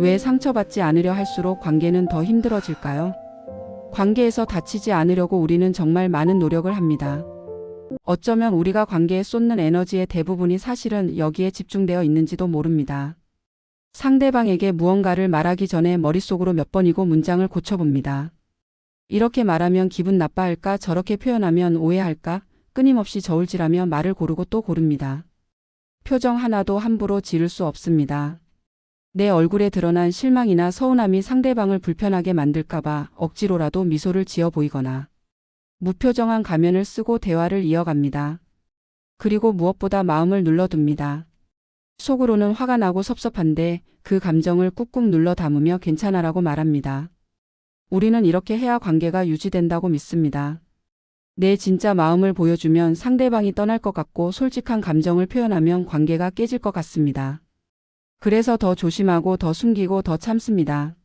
왜 상처받지 않으려 할수록 관계는 더 힘들어질까요? 관계에서 다치지 않으려고 우리는 정말 많은 노력을 합니다. 어쩌면 우리가 관계에 쏟는 에너지의 대부분이 사실은 여기에 집중되어 있는지도 모릅니다. 상대방에게 무언가를 말하기 전에 머릿속으로 몇 번이고 문장을 고쳐봅니다. 이렇게 말하면 기분 나빠할까, 저렇게 표현하면 오해할까, 끊임없이 저울질하며 말을 고르고 또 고릅니다. 표정 하나도 함부로 지을 수 없습니다. 내 얼굴에 드러난 실망이나 서운함이 상대방을 불편하게 만들까봐 억지로라도 미소를 지어 보이거나 무표정한 가면을 쓰고 대화를 이어갑니다. 그리고 무엇보다 마음을 눌러둡니다. 속으로는 화가 나고 섭섭한데 그 감정을 꾹꾹 눌러 담으며 괜찮아라고 말합니다. 우리는 이렇게 해야 관계가 유지된다고 믿습니다. 내 진짜 마음을 보여주면 상대방이 떠날 것 같고 솔직한 감정을 표현하면 관계가 깨질 것 같습니다. 그래서 더 조심하고 더 숨기고 더 참습니다.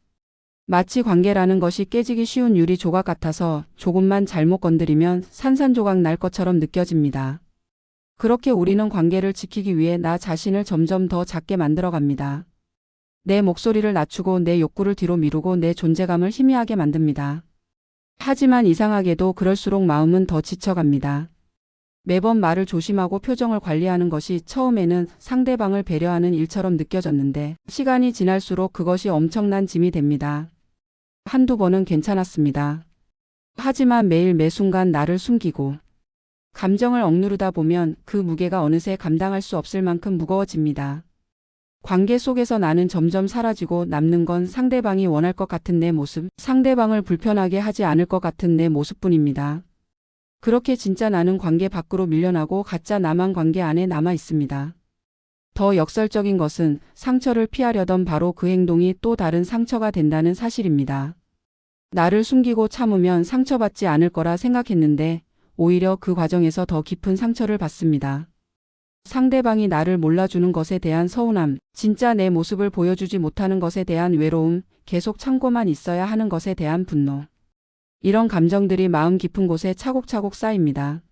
마치 관계라는 것이 깨지기 쉬운 유리 조각 같아서 조금만 잘못 건드리면 산산조각 날 것처럼 느껴집니다. 그렇게 우리는 관계를 지키기 위해 나 자신을 점점 더 작게 만들어갑니다. 내 목소리를 낮추고 내 욕구를 뒤로 미루고 내 존재감을 희미하게 만듭니다. 하지만 이상하게도 그럴수록 마음은 더 지쳐갑니다. 매번 말을 조심하고 표정을 관리하는 것이 처음에는 상대방을 배려하는 일처럼 느껴졌는데 시간이 지날수록 그것이 엄청난 짐이 됩니다. 한두 번은 괜찮았습니다. 하지만 매일 매순간 나를 숨기고 감정을 억누르다 보면 그 무게가 어느새 감당할 수 없을 만큼 무거워집니다. 관계 속에서 나는 점점 사라지고 남는 건 상대방이 원할 것 같은 내 모습, 상대방을 불편하게 하지 않을 것 같은 내 모습뿐입니다. 그렇게 진짜 나는 관계 밖으로 밀려나고 가짜 나만 관계 안에 남아 있습니다. 더 역설적인 것은 상처를 피하려던 바로 그 행동이 또 다른 상처가 된다는 사실입니다. 나를 숨기고 참으면 상처받지 않을 거라 생각했는데 오히려 그 과정에서 더 깊은 상처를 받습니다. 상대방이 나를 몰라주는 것에 대한 서운함, 진짜 내 모습을 보여주지 못하는 것에 대한 외로움, 계속 참고만 있어야 하는 것에 대한 분노. 이런 감정들이 마음 깊은 곳에 차곡차곡 쌓입니다.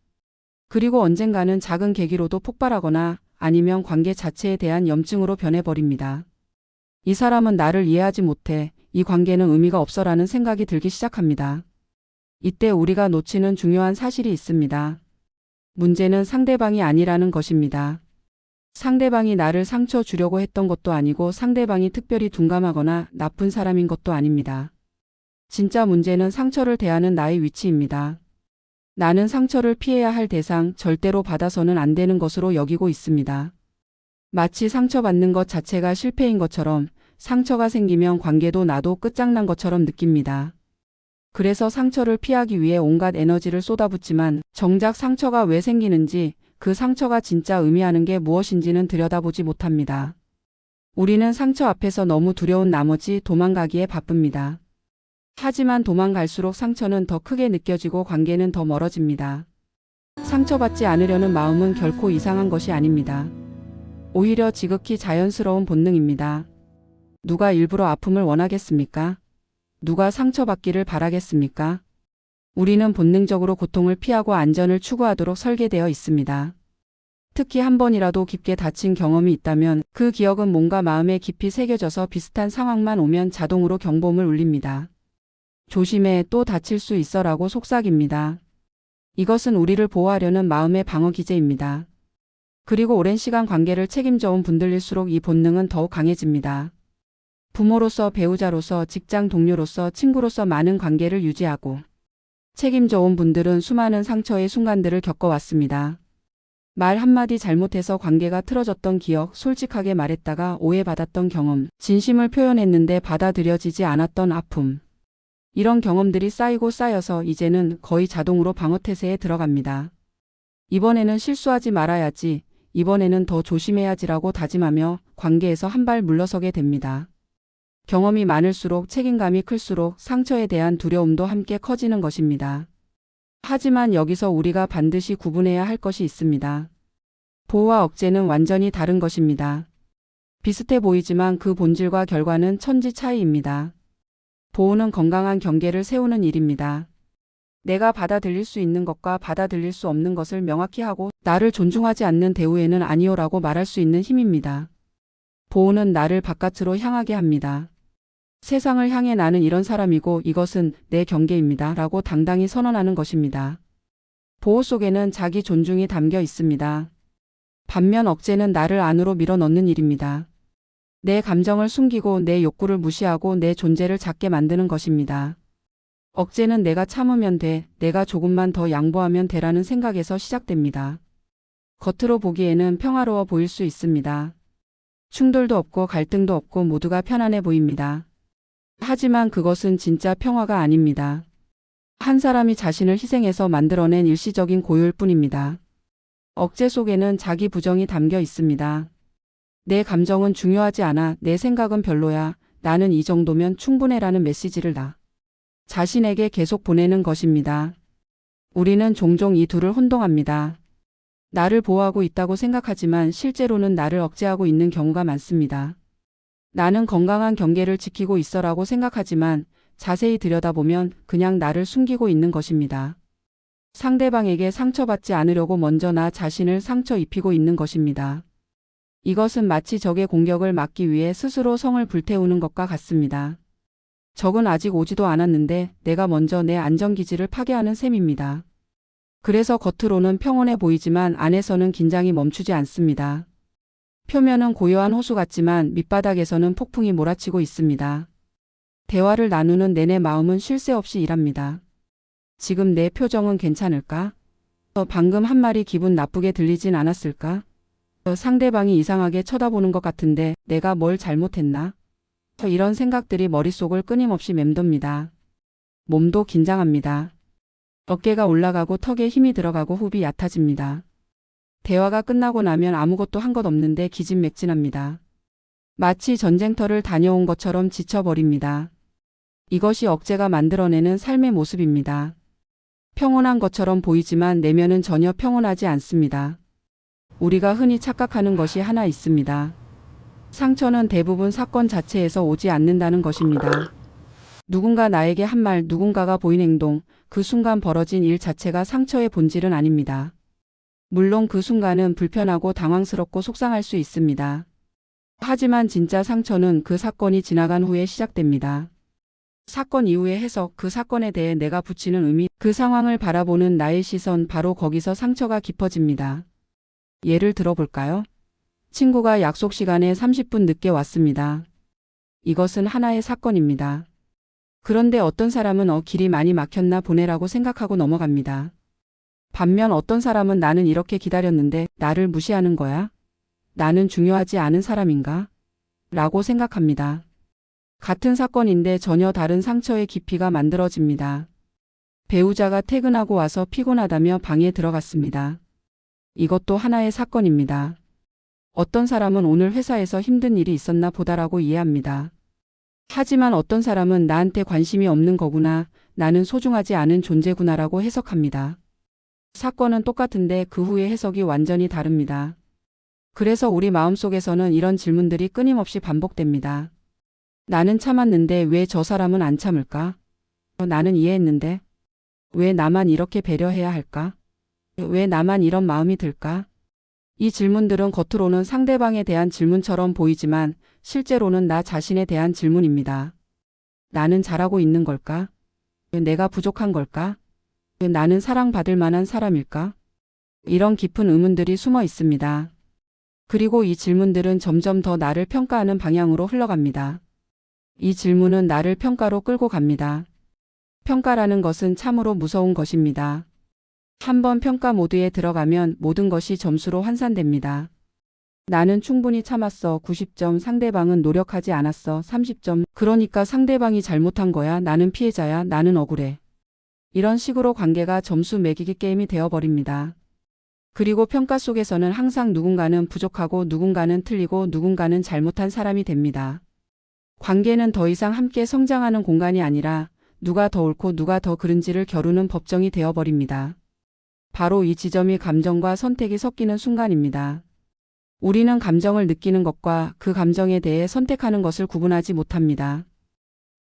그리고 언젠가는 작은 계기로도 폭발하거나 아니면 관계 자체에 대한 염증으로 변해버립니다. 이 사람은 나를 이해하지 못해, 이 관계는 의미가 없어라는 생각이 들기 시작합니다. 이때 우리가 놓치는 중요한 사실이 있습니다. 문제는 상대방이 아니라는 것입니다. 상대방이 나를 상처 주려고 했던 것도 아니고 상대방이 특별히 둔감하거나 나쁜 사람인 것도 아닙니다. 진짜 문제는 상처를 대하는 나의 위치입니다. 나는 상처를 피해야 할 대상, 절대로 받아서는 안 되는 것으로 여기고 있습니다. 마치 상처받는 것 자체가 실패인 것처럼 상처가 생기면 관계도 나도 끝장난 것처럼 느낍니다. 그래서 상처를 피하기 위해 온갖 에너지를 쏟아붓지만 정작 상처가 왜 생기는지, 그 상처가 진짜 의미하는 게 무엇인지는 들여다보지 못합니다. 우리는 상처 앞에서 너무 두려운 나머지 도망가기에 바쁩니다. 하지만 도망갈수록 상처는 더 크게 느껴지고 관계는 더 멀어집니다. 상처받지 않으려는 마음은 결코 이상한 것이 아닙니다. 오히려 지극히 자연스러운 본능입니다. 누가 일부러 아픔을 원하겠습니까? 누가 상처받기를 바라겠습니까? 우리는 본능적으로 고통을 피하고 안전을 추구하도록 설계되어 있습니다. 특히 한 번이라도 깊게 다친 경험이 있다면 그 기억은 몸과 마음에 깊이 새겨져서 비슷한 상황만 오면 자동으로 경보음을 울립니다. 조심해, 또 다칠 수 있어라고 속삭입니다. 이것은 우리를 보호하려는 마음의 방어 기제입니다. 그리고 오랜 시간 관계를 책임져온 분들일수록 이 본능은 더욱 강해집니다. 부모로서, 배우자로서, 직장 동료로서, 친구로서 많은 관계를 유지하고 책임져온 분들은 수많은 상처의 순간들을 겪어왔습니다. 말 한마디 잘못해서 관계가 틀어졌던 기억, 솔직하게 말했다가 오해받았던 경험, 진심을 표현했는데 받아들여지지 않았던 아픔. 이런 경험들이 쌓이고 쌓여서 이제는 거의 자동으로 방어태세에 들어갑니다. 이번에는 실수하지 말아야지, 이번에는 더 조심해야지라고 다짐하며 관계에서 한 발 물러서게 됩니다. 경험이 많을수록 책임감이 클수록 상처에 대한 두려움도 함께 커지는 것입니다. 하지만 여기서 우리가 반드시 구분해야 할 것이 있습니다. 보호와 억제는 완전히 다른 것입니다. 비슷해 보이지만 그 본질과 결과는 천지 차이입니다. 보호는 건강한 경계를 세우는 일입니다. 내가 받아들일 수 있는 것과 받아들일 수 없는 것을 명확히 하고 나를 존중하지 않는 대우에는 아니오라고 말할 수 있는 힘입니다. 보호는 나를 바깥으로 향하게 합니다. 세상을 향해 나는 이런 사람이고 이것은 내 경계입니다. 라고 당당히 선언하는 것입니다. 보호 속에는 자기 존중이 담겨 있습니다. 반면 억제는 나를 안으로 밀어넣는 일입니다. 내 감정을 숨기고 내 욕구를 무시하고 내 존재를 작게 만드는 것입니다. 억제는 내가 참으면 돼, 내가 조금만 더 양보하면 돼라는 생각에서 시작됩니다. 겉으로 보기에는 평화로워 보일 수 있습니다. 충돌도 없고 갈등도 없고 모두가 편안해 보입니다. 하지만 그것은 진짜 평화가 아닙니다. 한 사람이 자신을 희생해서 만들어낸 일시적인 고요일 뿐입니다. 억제 속에는 자기 부정이 담겨 있습니다. 내 감정은 중요하지 않아, 내 생각은 별로야, 나는 이 정도면 충분해라는 메시지를 나 자신에게 계속 보내는 것입니다. 우리는 종종 이 둘을 혼동합니다. 나를 보호하고 있다고 생각하지만 실제로는 나를 억제하고 있는 경우가 많습니다. 나는 건강한 경계를 지키고 있어라고 생각하지만 자세히 들여다보면 그냥 나를 숨기고 있는 것입니다. 상대방에게 상처받지 않으려고 먼저 나 자신을 상처 입히고 있는 것입니다. 이것은 마치 적의 공격을 막기 위해 스스로 성을 불태우는 것과 같습니다. 적은 아직 오지도 않았는데 내가 먼저 내 안전기지를 파괴하는 셈입니다. 그래서 겉으로는 평온해 보이지만 안에서는 긴장이 멈추지 않습니다. 표면은 고요한 호수 같지만 밑바닥에서는 폭풍이 몰아치고 있습니다. 대화를 나누는 내내 마음은 쉴 새 없이 일합니다. 지금 내 표정은 괜찮을까? 방금 한 말이 기분 나쁘게 들리진 않았을까? 상대방이 이상하게 쳐다보는 것 같은데 내가 뭘 잘못했나? 이런 생각들이 머릿속을 끊임없이 맴돕니다. 몸도 긴장합니다. 어깨가 올라가고 턱에 힘이 들어가고 호흡이 얕아집니다. 대화가 끝나고 나면 아무것도 한 것 없는데 기진맥진합니다. 마치 전쟁터를 다녀온 것처럼 지쳐버립니다. 이것이 억제가 만들어내는 삶의 모습입니다. 평온한 것처럼 보이지만 내면은 전혀 평온하지 않습니다. 우리가 흔히 착각하는 것이 하나 있습니다. 상처는 대부분 사건 자체에서 오지 않는다는 것입니다. 누군가 나에게 한 말, 누군가가 보인 행동, 그 순간 벌어진 일 자체가 상처의 본질은 아닙니다. 물론 그 순간은 불편하고 당황스럽고 속상할 수 있습니다. 하지만 진짜 상처는 그 사건이 지나간 후에 시작됩니다. 사건 이후의 해석, 그 사건에 대해 내가 붙이는 의미, 그 상황을 바라보는 나의 시선, 바로 거기서 상처가 깊어집니다. 예를 들어볼까요? 친구가 약속 시간에 30분 늦게 왔습니다. 이것은 하나의 사건입니다. 그런데 어떤 사람은 길이 많이 막혔나 보네라고 생각하고 넘어갑니다. 반면 어떤 사람은 나는 이렇게 기다렸는데 나를 무시하는 거야? 나는 중요하지 않은 사람인가? 라고 생각합니다. 같은 사건인데 전혀 다른 상처의 깊이가 만들어집니다. 배우자가 퇴근하고 와서 피곤하다며 방에 들어갔습니다. 이것도 하나의 사건입니다. 어떤 사람은 오늘 회사에서 힘든 일이 있었나 보다라고 이해합니다. 하지만 어떤 사람은 나한테 관심이 없는 거구나, 나는 소중하지 않은 존재구나라고 해석합니다. 사건은 똑같은데 그 후의 해석이 완전히 다릅니다. 그래서 우리 마음속에서는 이런 질문들이 끊임없이 반복됩니다. 나는 참았는데 왜 저 사람은 안 참을까? 나는 이해했는데 왜 나만 이렇게 배려해야 할까? 왜 나만 이런 마음이 들까? 이 질문들은 겉으로는 상대방에 대한 질문처럼 보이지만 실제로는 나 자신에 대한 질문입니다. 나는 잘하고 있는 걸까? 내가 부족한 걸까? 나는 사랑받을 만한 사람일까? 이런 깊은 의문들이 숨어 있습니다. 그리고 이 질문들은 점점 더 나를 평가하는 방향으로 흘러갑니다. 이 질문은 나를 평가로 끌고 갑니다. 평가라는 것은 참으로 무서운 것입니다. 한번 평가 모드에 들어가면 모든 것이 점수로 환산됩니다. 나는 충분히 참았어. 90점. 상대방은 노력하지 않았어. 30점. 그러니까 상대방이 잘못한 거야. 나는 피해자야. 나는 억울해. 이런 식으로 관계가 점수 매기기 게임이 되어버립니다. 그리고 평가 속에서는 항상 누군가는 부족하고 누군가는 틀리고 누군가는 잘못한 사람이 됩니다. 관계는 더 이상 함께 성장하는 공간이 아니라 누가 더 옳고 누가 더 그른지를 겨루는 법정이 되어버립니다. 바로 이 지점이 감정과 선택이 섞이는 순간입니다. 우리는 감정을 느끼는 것과 그 감정에 대해 선택하는 것을 구분하지 못합니다.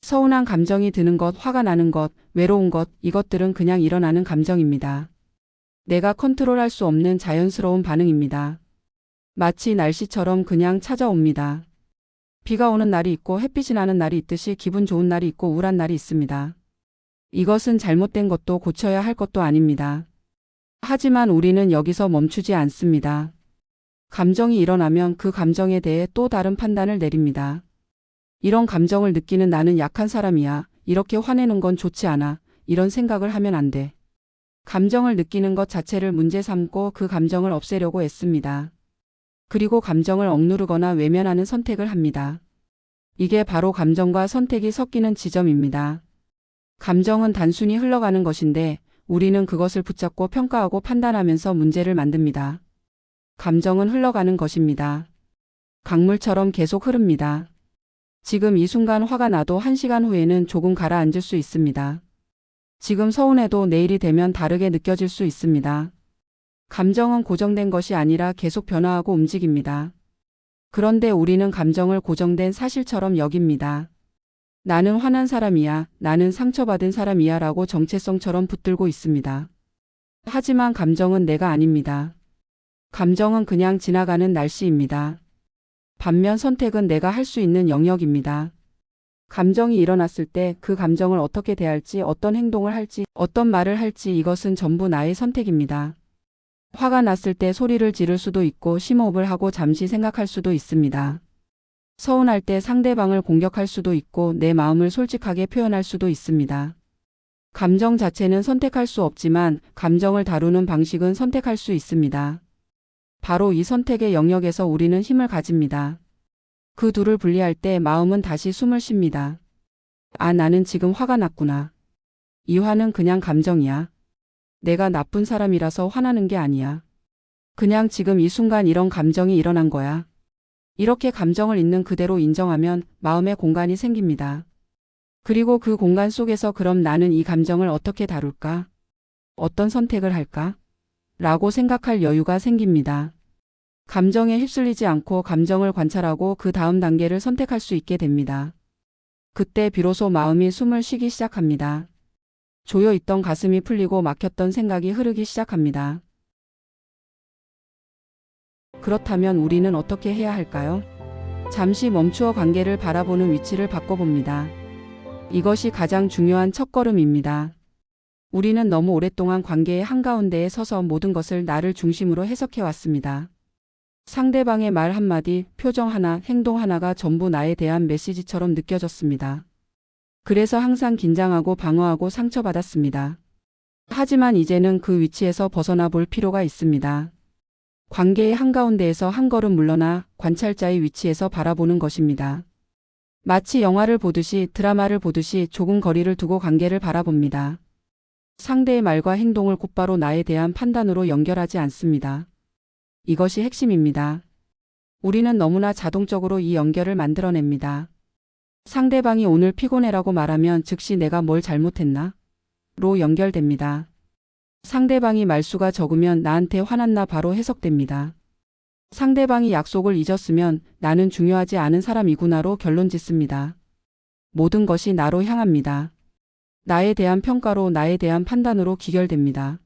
서운한 감정이 드는 것, 화가 나는 것, 외로운 것, 이것들은 그냥 일어나는 감정입니다. 내가 컨트롤할 수 없는 자연스러운 반응입니다. 마치 날씨처럼 그냥 찾아옵니다. 비가 오는 날이 있고 햇빛이 나는 날이 있듯이 기분 좋은 날이 있고 우울한 날이 있습니다. 이것은 잘못된 것도 고쳐야 할 것도 아닙니다. 하지만 우리는 여기서 멈추지 않습니다. 감정이 일어나면 그 감정에 대해 또 다른 판단을 내립니다. 이런 감정을 느끼는 나는 약한 사람이야. 이렇게 화내는 건 좋지 않아. 이런 생각을 하면 안 돼. 감정을 느끼는 것 자체를 문제 삼고 그 감정을 없애려고 애씁니다. 그리고 감정을 억누르거나 외면하는 선택을 합니다. 이게 바로 감정과 선택이 섞이는 지점입니다. 감정은 단순히 흘러가는 것인데 우리는 그것을 붙잡고 평가하고 판단하면서 문제를 만듭니다. 감정은 흘러가는 것입니다. 강물처럼 계속 흐릅니다. 지금 이 순간 화가 나도 1시간 후에는 조금 가라앉을 수 있습니다. 지금 서운해도 내일이 되면 다르게 느껴질 수 있습니다. 감정은 고정된 것이 아니라 계속 변화하고 움직입니다. 그런데 우리는 감정을 고정된 사실처럼 여깁니다. 나는 화난 사람이야, 나는 상처받은 사람이야 라고 정체성처럼 붙들고 있습니다. 하지만 감정은 내가 아닙니다. 감정은 그냥 지나가는 날씨입니다. 반면 선택은 내가 할 수 있는 영역입니다. 감정이 일어났을 때 그 감정을 어떻게 대할지, 어떤 행동을 할지, 어떤 말을 할지 이것은 전부 나의 선택입니다. 화가 났을 때 소리를 지를 수도 있고 심호흡을 하고 잠시 생각할 수도 있습니다. 서운할 때 상대방을 공격할 수도 있고 내 마음을 솔직하게 표현할 수도 있습니다. 감정 자체는 선택할 수 없지만 감정을 다루는 방식은 선택할 수 있습니다. 바로 이 선택의 영역에서 우리는 힘을 가집니다. 그 둘을 분리할 때 마음은 다시 숨을 쉽니다. 아, 나는 지금 화가 났구나. 이 화는 그냥 감정이야. 내가 나쁜 사람이라서 화나는 게 아니야. 그냥 지금 이 순간 이런 감정이 일어난 거야. 이렇게 감정을 있는 그대로 인정하면 마음의 공간이 생깁니다. 그리고 그 공간 속에서 그럼 나는 이 감정을 어떻게 다룰까? 어떤 선택을 할까? 라고 생각할 여유가 생깁니다. 감정에 휩쓸리지 않고 감정을 관찰하고 그 다음 단계를 선택할 수 있게 됩니다. 그때 비로소 마음이 숨을 쉬기 시작합니다. 조여있던 가슴이 풀리고 막혔던 생각이 흐르기 시작합니다. 그렇다면 우리는 어떻게 해야 할까요? 잠시 멈추어 관계를 바라보는 위치를 바꿔봅니다. 이것이 가장 중요한 첫걸음입니다. 우리는 너무 오랫동안 관계의 한가운데에 서서 모든 것을 나를 중심으로 해석해왔습니다. 상대방의 말 한마디, 표정 하나, 행동 하나가 전부 나에 대한 메시지처럼 느껴졌습니다. 그래서 항상 긴장하고 방어하고 상처받았습니다. 하지만 이제는 그 위치에서 벗어나 볼 필요가 있습니다. 관계의 한가운데에서 한 걸음 물러나 관찰자의 위치에서 바라보는 것입니다. 마치 영화를 보듯이 드라마를 보듯이 조금 거리를 두고 관계를 바라봅니다. 상대의 말과 행동을 곧바로 나에 대한 판단으로 연결하지 않습니다. 이것이 핵심입니다. 우리는 너무나 자동적으로 이 연결을 만들어냅니다. 상대방이 오늘 피곤해라고 말하면 즉시 내가 뭘 잘못했나? 로 연결됩니다. 상대방이 말수가 적으면 나한테 화났나 바로 해석됩니다. 상대방이 약속을 잊었으면 나는 중요하지 않은 사람이구나로 결론 짓습니다. 모든 것이 나로 향합니다. 나에 대한 평가로 나에 대한 판단으로 기결됩니다.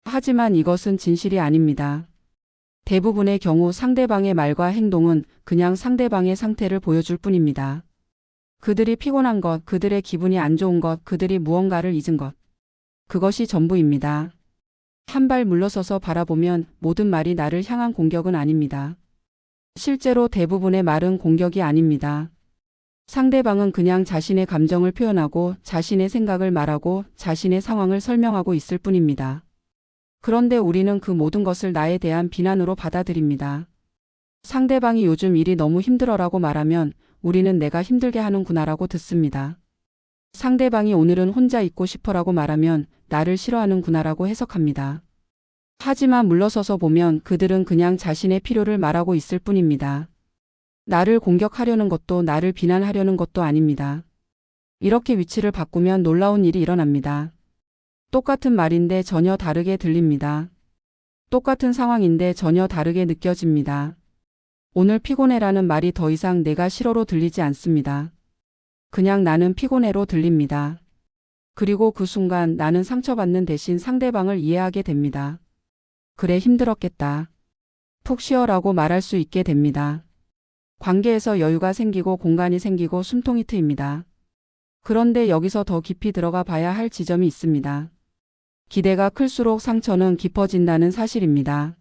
하지만 이것은 진실이 아닙니다. 대부분의 경우 상대방의 말과 행동은 그냥 상대방의 상태를 보여줄 뿐입니다. 그들이 피곤한 것, 그들의 기분이 안 좋은 것, 그들이 무언가를 잊은 것. 그것이 전부입니다. 한 발 물러서서 바라보면 모든 말이 나를 향한 공격은 아닙니다. 실제로 대부분의 말은 공격이 아닙니다. 상대방은 그냥 자신의 감정을 표현하고 자신의 생각을 말하고 자신의 상황을 설명하고 있을 뿐입니다. 그런데 우리는 그 모든 것을 나에 대한 비난으로 받아들입니다. 상대방이 요즘 일이 너무 힘들어라고 말하면 우리는 내가 힘들게 하는구나라고 듣습니다. 상대방이 오늘은 혼자 있고 싶어라고 말하면 나를 싫어하는구나라고 해석합니다. 하지만 물러서서 보면 그들은 그냥 자신의 필요를 말하고 있을 뿐입니다. 나를 공격하려는 것도 나를 비난하려는 것도 아닙니다. 이렇게 위치를 바꾸면 놀라운 일이 일어납니다. 똑같은 말인데 전혀 다르게 들립니다. 똑같은 상황인데 전혀 다르게 느껴집니다. 오늘 피곤해라는 말이 더 이상 내가 싫어로 들리지 않습니다. 그냥 나는 피곤해로 들립니다. 그리고 그 순간 나는 상처받는 대신 상대방을 이해하게 됩니다. 그래, 힘들었겠다. 푹 쉬어라고 말할 수 있게 됩니다. 관계에서 여유가 생기고 공간이 생기고 숨통이 트입니다. 그런데 여기서 더 깊이 들어가 봐야 할 지점이 있습니다. 기대가 클수록 상처는 깊어진다는 사실입니다.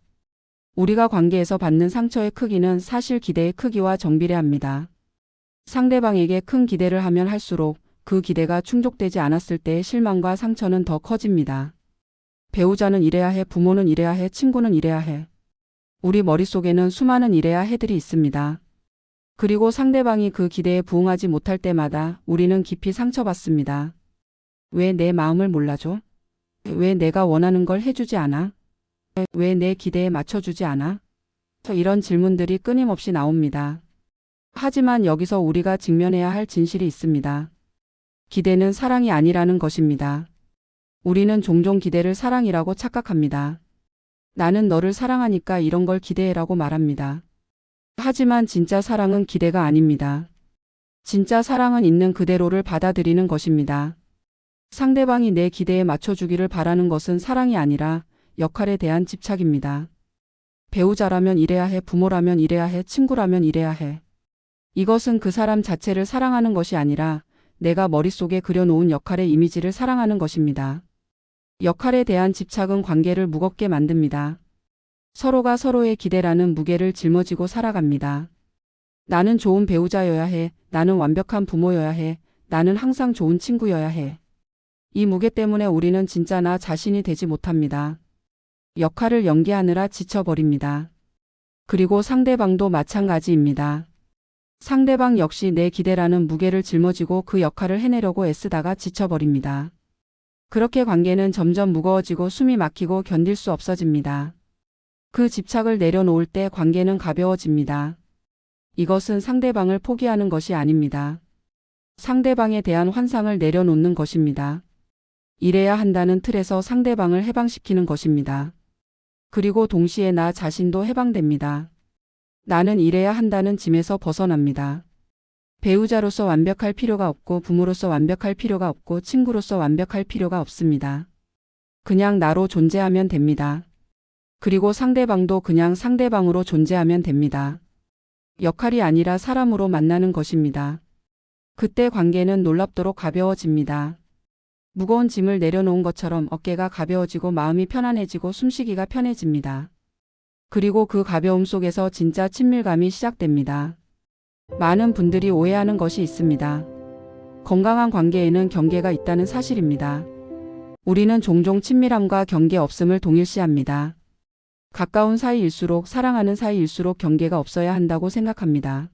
우리가 관계에서 받는 상처의 크기는 사실 기대의 크기와 정비례합니다. 상대방에게 큰 기대를 하면 할수록 그 기대가 충족되지 않았을 때의 실망과 상처는 더 커집니다. 배우자는 이래야 해, 부모는 이래야 해, 친구는 이래야 해. 우리 머릿속에는 수많은 이래야 해들이 있습니다. 그리고 상대방이 그 기대에 부응하지 못할 때마다 우리는 깊이 상처받습니다. 왜 내 마음을 몰라줘? 왜 내가 원하는 걸 해주지 않아? 왜 내 기대에 맞춰주지 않아? 이런 질문들이 끊임없이 나옵니다. 하지만 여기서 우리가 직면해야 할 진실이 있습니다. 기대는 사랑이 아니라는 것입니다. 우리는 종종 기대를 사랑이라고 착각합니다. 나는 너를 사랑하니까 이런 걸 기대해라고 말합니다. 하지만 진짜 사랑은 기대가 아닙니다. 진짜 사랑은 있는 그대로를 받아들이는 것입니다. 상대방이 내 기대에 맞춰주기를 바라는 것은 사랑이 아니라 역할에 대한 집착입니다. 배우자라면 이래야 해, 부모라면 이래야 해, 친구라면 이래야 해. 이것은 그 사람 자체를 사랑하는 것이 아니라 내가 머릿속에 그려놓은 역할의 이미지를 사랑하는 것입니다. 역할에 대한 집착은 관계를 무겁게 만듭니다. 서로가 서로의 기대라는 무게를 짊어지고 살아갑니다. 나는 좋은 배우자여야 해. 나는 완벽한 부모여야 해. 나는 항상 좋은 친구여야 해. 이 무게 때문에 우리는 진짜 나 자신이 되지 못합니다. 역할을 연기하느라 지쳐버립니다. 그리고 상대방도 마찬가지입니다. 상대방 역시 내 기대라는 무게를 짊어지고 그 역할을 해내려고 애쓰다가 지쳐버립니다. 그렇게 관계는 점점 무거워지고 숨이 막히고 견딜 수 없어집니다. 그 집착을 내려놓을 때 관계는 가벼워집니다. 이것은 상대방을 포기하는 것이 아닙니다. 상대방에 대한 환상을 내려놓는 것입니다. 이래야 한다는 틀에서 상대방을 해방시키는 것입니다. 그리고 동시에 나 자신도 해방됩니다. 나는 이래야 한다는 짐에서 벗어납니다. 배우자로서 완벽할 필요가 없고 부모로서 완벽할 필요가 없고 친구로서 완벽할 필요가 없습니다. 그냥 나로 존재하면 됩니다. 그리고 상대방도 그냥 상대방으로 존재하면 됩니다. 역할이 아니라 사람으로 만나는 것입니다. 그때 관계는 놀랍도록 가벼워집니다. 무거운 짐을 내려놓은 것처럼 어깨가 가벼워지고 마음이 편안해지고 숨쉬기가 편해집니다. 그리고 그 가벼움 속에서 진짜 친밀감이 시작됩니다. 많은 분들이 오해하는 것이 있습니다. 건강한 관계에는 경계가 있다는 사실입니다. 우리는 종종 친밀함과 경계 없음을 동일시합니다. 가까운 사이일수록 사랑하는 사이일수록 경계가 없어야 한다고 생각합니다.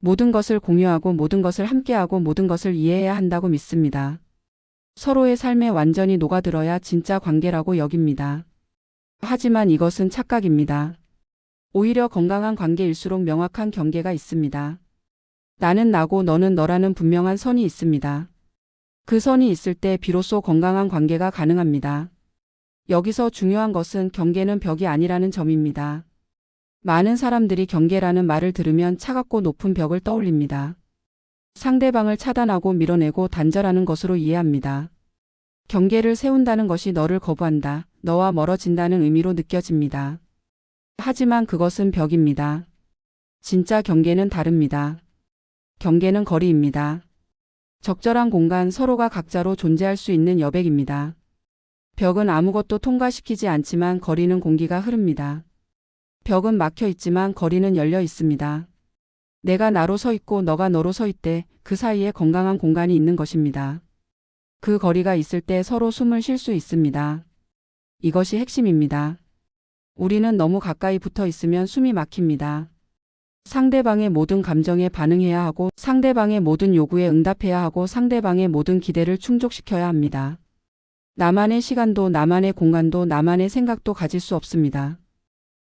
모든 것을 공유하고 모든 것을 함께하고 모든 것을 이해해야 한다고 믿습니다. 서로의 삶에 완전히 녹아들어야 진짜 관계라고 여깁니다. 하지만 이것은 착각입니다. 오히려 건강한 관계일수록 명확한 경계가 있습니다. 나는 나고 너는 너라는 분명한 선이 있습니다. 그 선이 있을 때 비로소 건강한 관계가 가능합니다. 여기서 중요한 것은 경계는 벽이 아니라는 점입니다. 많은 사람들이 경계라는 말을 들으면 차갑고 높은 벽을 떠올립니다. 상대방을 차단하고 밀어내고 단절하는 것으로 이해합니다. 경계를 세운다는 것이 너를 거부한다, 너와 멀어진다는 의미로 느껴집니다. 하지만 그것은 벽입니다. 진짜 경계는 다릅니다. 경계는 거리입니다. 적절한 공간, 서로가 각자로 존재할 수 있는 여백입니다. 벽은 아무것도 통과시키지 않지만 거리는 공기가 흐릅니다. 벽은 막혀 있지만 거리는 열려 있습니다. 내가 나로 서 있고 너가 너로 서 있되 그 사이에 건강한 공간이 있는 것입니다. 그 거리가 있을 때 서로 숨을 쉴 수 있습니다. 이것이 핵심입니다. 우리는 너무 가까이 붙어 있으면 숨이 막힙니다. 상대방의 모든 감정에 반응해야 하고 상대방의 모든 요구에 응답해야 하고 상대방의 모든 기대를 충족시켜야 합니다. 나만의 시간도 나만의 공간도 나만의 생각도 가질 수 없습니다.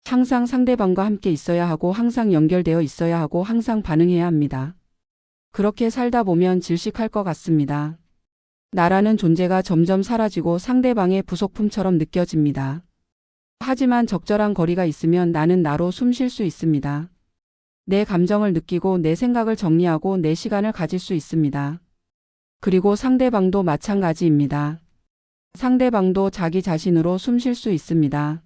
항상 상대방과 함께 있어야 하고 항상 연결되어 있어야 하고 항상 반응해야 합니다. 그렇게 살다 보면 질식할 것 같습니다. 나라는 존재가 점점 사라지고 상대방의 부속품처럼 느껴집니다. 하지만 적절한 거리가 있으면 나는 나로 숨 쉴 수 있습니다. 내 감정을 느끼고 내 생각을 정리하고 내 시간을 가질 수 있습니다. 그리고 상대방도 마찬가지입니다. 상대방도 자기 자신으로 숨 쉴 수 있습니다.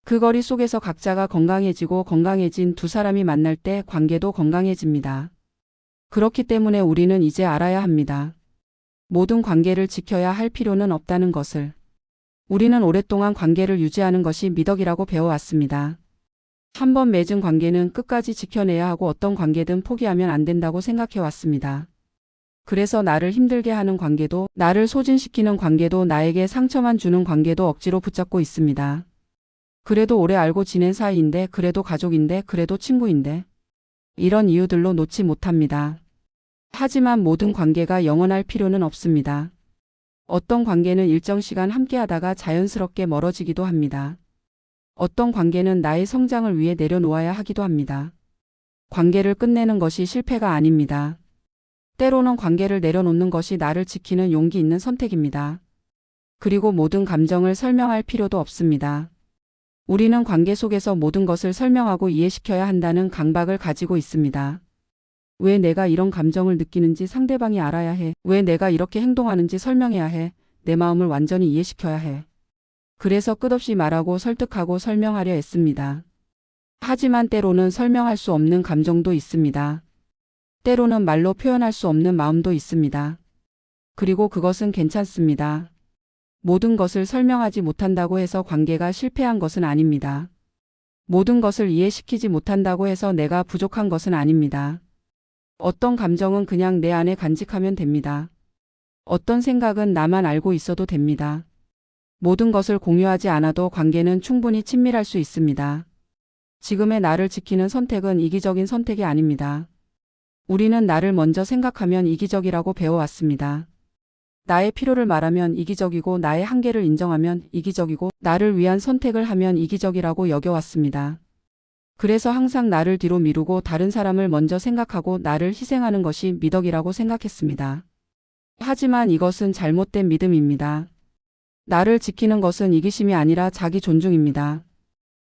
그 거리 속에서 각자가 건강해지고 건강해진 두 사람이 만날 때 관계도 건강해집니다. 그렇기 때문에 우리는 이제 알아야 합니다. 모든 관계를 지켜야 할 필요는 없다는 것을. 우리는 오랫동안 관계를 유지하는 것이 미덕이라고 배워왔습니다. 한번 맺은 관계는 끝까지 지켜내야 하고 어떤 관계든 포기하면 안 된다고 생각해왔습니다. 그래서 나를 힘들게 하는 관계도, 나를 소진시키는 관계도, 나에게 상처만 주는 관계도 억지로 붙잡고 있습니다. 그래도 오래 알고 지낸 사이인데, 그래도 가족인데, 그래도 친구인데, 이런 이유들로 놓지 못합니다. 하지만 모든 관계가 영원할 필요는 없습니다. 어떤 관계는 일정 시간 함께하다가 자연스럽게 멀어지기도 합니다. 어떤 관계는 나의 성장을 위해 내려놓아야 하기도 합니다. 관계를 끝내는 것이 실패가 아닙니다. 때로는 관계를 내려놓는 것이 나를 지키는 용기 있는 선택입니다. 그리고 모든 감정을 설명할 필요도 없습니다. 우리는 관계 속에서 모든 것을 설명하고 이해시켜야 한다는 강박을 가지고 있습니다. 왜 내가 이런 감정을 느끼는지 상대방이 알아야 해. 왜 내가 이렇게 행동하는지 설명해야 해. 내 마음을 완전히 이해시켜야 해. 그래서 끝없이 말하고 설득하고 설명하려 애씁니다. 하지만 때로는 설명할 수 없는 감정도 있습니다. 때로는 말로 표현할 수 없는 마음도 있습니다. 그리고 그것은 괜찮습니다. 모든 것을 설명하지 못한다고 해서 관계가 실패한 것은 아닙니다. 모든 것을 이해시키지 못한다고 해서 내가 부족한 것은 아닙니다. 어떤 감정은 그냥 내 안에 간직하면 됩니다. 어떤 생각은 나만 알고 있어도 됩니다. 모든 것을 공유하지 않아도 관계는 충분히 친밀할 수 있습니다. 지금의 나를 지키는 선택은 이기적인 선택이 아닙니다. 우리는 나를 먼저 생각하면 이기적이라고 배워왔습니다. 나의 필요를 말하면 이기적이고 나의 한계를 인정하면 이기적이고 나를 위한 선택을 하면 이기적이라고 여겨왔습니다. 그래서 항상 나를 뒤로 미루고 다른 사람을 먼저 생각하고 나를 희생하는 것이 미덕이라고 생각했습니다. 하지만 이것은 잘못된 믿음입니다. 나를 지키는 것은 이기심이 아니라 자기 존중입니다.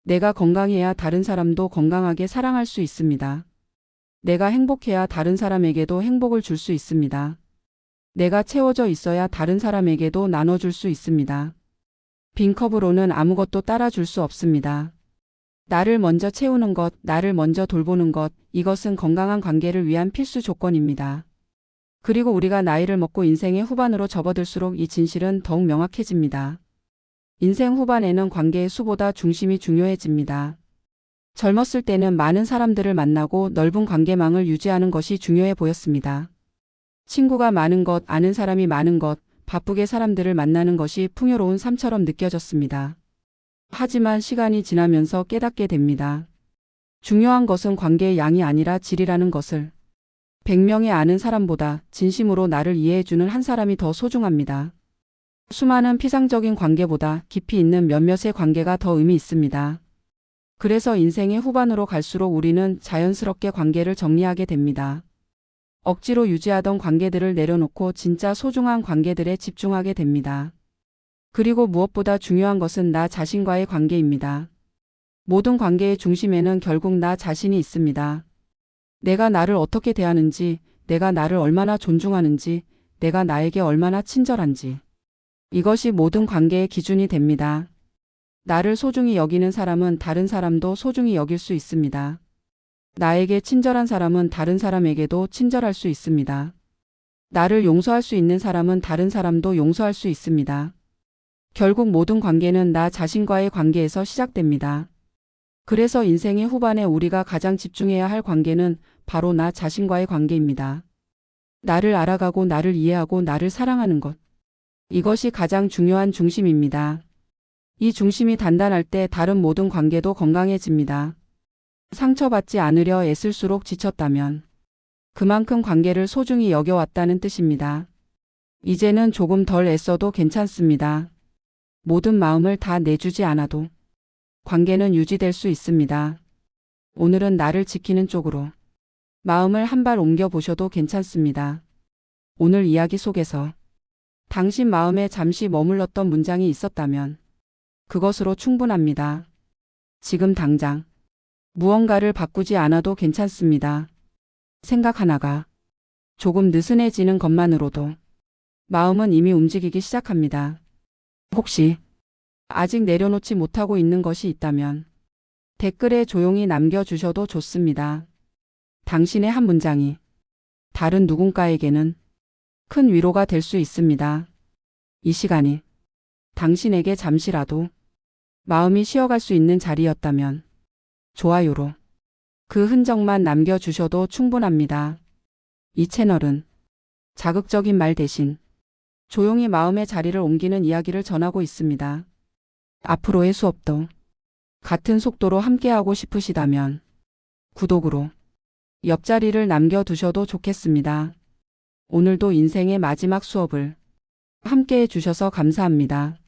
내가 건강해야 다른 사람도 건강하게 사랑할 수 있습니다. 내가 행복해야 다른 사람에게도 행복을 줄 수 있습니다. 내가 채워져 있어야 다른 사람에게도 나눠줄 수 있습니다. 빈 컵으로는 아무것도 따라줄 수 없습니다. 나를 먼저 채우는 것, 나를 먼저 돌보는 것, 이것은 건강한 관계를 위한 필수 조건입니다. 그리고 우리가 나이를 먹고 인생의 후반으로 접어들수록 이 진실은 더욱 명확해집니다. 인생 후반에는 관계의 수보다 중심이 중요해집니다. 젊었을 때는 많은 사람들을 만나고 넓은 관계망을 유지하는 것이 중요해 보였습니다. 친구가 많은 것, 아는 사람이 많은 것, 바쁘게 사람들을 만나는 것이 풍요로운 삶처럼 느껴졌습니다. 하지만 시간이 지나면서 깨닫게 됩니다. 중요한 것은 관계의 양이 아니라 질이라는 것을. 100명의 아는 사람보다 진심으로 나를 이해해주는 한 사람이 더 소중합니다. 수많은 피상적인 관계보다 깊이 있는 몇몇의 관계가 더 의미 있습니다. 그래서 인생의 후반으로 갈수록 우리는 자연스럽게 관계를 정리하게 됩니다. 억지로 유지하던 관계들을 내려놓고 진짜 소중한 관계들에 집중하게 됩니다. 그리고 무엇보다 중요한 것은 나 자신과의 관계입니다. 모든 관계의 중심에는 결국 나 자신이 있습니다. 내가 나를 어떻게 대하는지, 내가 나를 얼마나 존중하는지, 내가 나에게 얼마나 친절한지. 이것이 모든 관계의 기준이 됩니다. 나를 소중히 여기는 사람은 다른 사람도 소중히 여길 수 있습니다. 나에게 친절한 사람은 다른 사람에게도 친절할 수 있습니다. 나를 용서할 수 있는 사람은 다른 사람도 용서할 수 있습니다. 결국 모든 관계는 나 자신과의 관계에서 시작됩니다. 그래서 인생의 후반에 우리가 가장 집중해야 할 관계는 바로 나 자신과의 관계입니다. 나를 알아가고 나를 이해하고 나를 사랑하는 것. 이것이 가장 중요한 중심입니다. 이 중심이 단단할 때 다른 모든 관계도 건강해집니다. 상처받지 않으려 애쓸수록 지쳤다면 그만큼 관계를 소중히 여겨왔다는 뜻입니다. 이제는 조금 덜 애써도 괜찮습니다. 모든 마음을 다 내주지 않아도 관계는 유지될 수 있습니다. 오늘은 나를 지키는 쪽으로 마음을 한 발 옮겨 보셔도 괜찮습니다. 오늘 이야기 속에서 당신 마음에 잠시 머물렀던 문장이 있었다면 그것으로 충분합니다. 지금 당장 무언가를 바꾸지 않아도 괜찮습니다. 생각 하나가 조금 느슨해지는 것만으로도 마음은 이미 움직이기 시작합니다. 혹시 아직 내려놓지 못하고 있는 것이 있다면 댓글에 조용히 남겨주셔도 좋습니다. 당신의 한 문장이 다른 누군가에게는 큰 위로가 될 수 있습니다. 이 시간이 당신에게 잠시라도 마음이 쉬어갈 수 있는 자리였다면 좋아요로 그 흔적만 남겨주셔도 충분합니다. 이 채널은 자극적인 말 대신 조용히 마음의 자리를 옮기는 이야기를 전하고 있습니다. 앞으로의 수업도 같은 속도로 함께하고 싶으시다면 구독으로 옆자리를 남겨두셔도 좋겠습니다. 오늘도 인생의 마지막 수업을 함께해 주셔서 감사합니다.